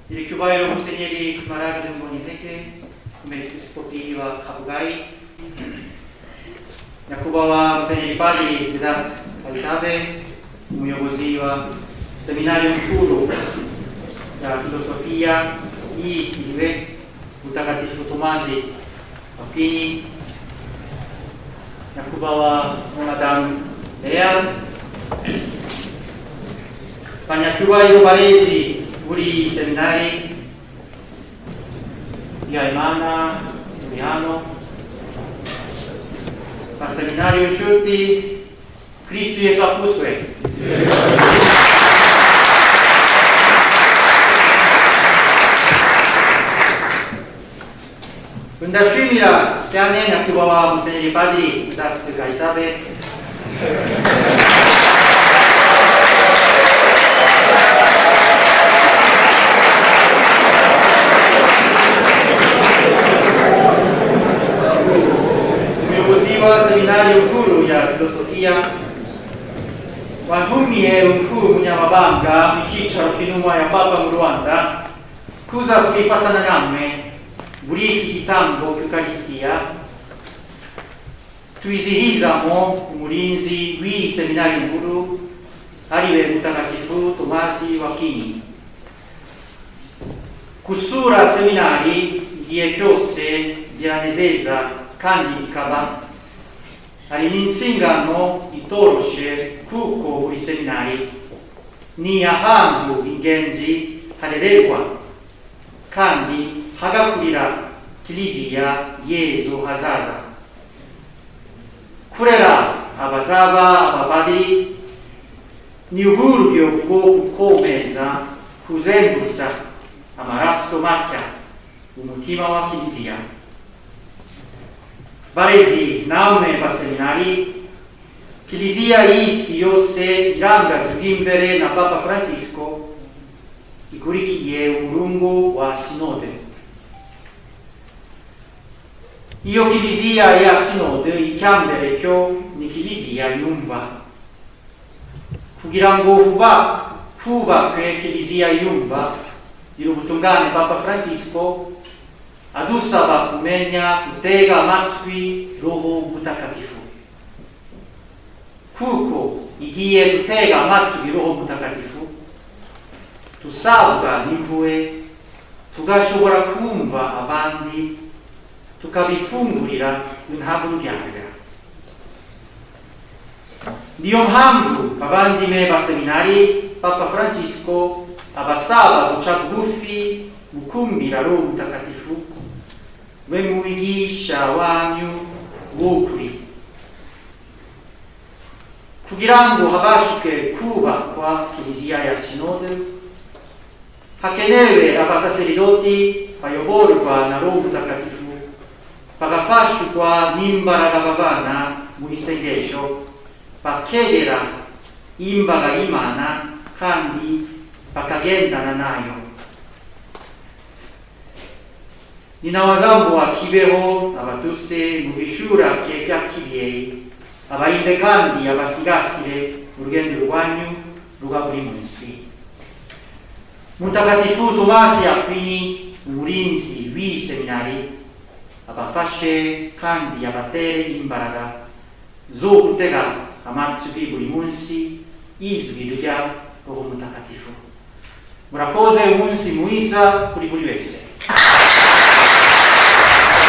Il Cubaio Musegneri Smaragdo Moniteke, Episcopi wa Kabugai, Yakuba wa Musegneri Padri Vedas Kalisabe, Umuyobozi wa Seminario Mkuru ya Filosofia Iwe Mtakatifu Tomasi Apini, Yakuba wa Madam Lea, Banyacubayo Baresi Buri Seminari Yaimana Uriano, ma Seminario Sciuti Cristo Gesù Apusque. Unda Shimira Tiane Nakubawa Musegneri Padri Vedas Kalisabe, Seminario Mkuru ya Filosofia wantumie mkuu Munyamabanga icyicaro cy'intumwa ya Papa mu Rwanda kuza kwifatana namwe muri iki gitambo cy'Ukaristiya twizihizamo umurinzi w'iyi seminari nkuru ariwe Mtakatifu Tomasi wa Kini. Kusura seminari igihe cyose byanezeza kandi ikaba hari n'inshingano itoroshe kuko buri seminari ni ahantu ingenzi harererwa kandi hagakurira kiliziya y'ejo hazaza. Kurera abazaba abapadiri ni uburyo bwo gukomeza kuzengurutsa amaraso mashya umutima wa kiliziya. Barezi namwe baseminari, kiliziya y'isi yose irangajwe imbere na Papa Francisco ikurikiye umurongo wa sinode. Iyo kiliziya ya sinode icyambere cyo ni kiliziya yumva. Kugira ngo hubakwe kiliziya yumva, zirubutungane Papa Francisco adusaba kumenya gutega amatwi Roho Mutakatifu, kuko igiye gutega amatwi Roho Mutakatifu tusabwa n'impuhwe tugashobora kumva abandi tukabifungurira intabunyanira. Niyo mpamvu abandime baseminari Papa Francisco abasaba guca bugufi gukumbira Roho Mutakatifu we mwigisha wanyu w'ukuri, kugira ngo habashwe kubakwa kiliziya ya sinode hakenewe abasaseridoti bayoborwa na Roho Mutakatifu bagafashwa n'imbaraga babana mu isengesho bakegera imbaga y'Imana kandi bakagendana nayo. Ninawazambo akibeho abatuse mu bishura byega kibyeyi abarinde kandi abasigasire urugendo rwanyu ruba buri munsi. Mutagatifu Tomasi Akwini umurinzi w'iyi seminari abafashe kandi abatere imbaraga zo gutega amatwi buri munsi ijwi rya Roho Mutakatifu. Murakoze umunsi mwiza kuri buri wese.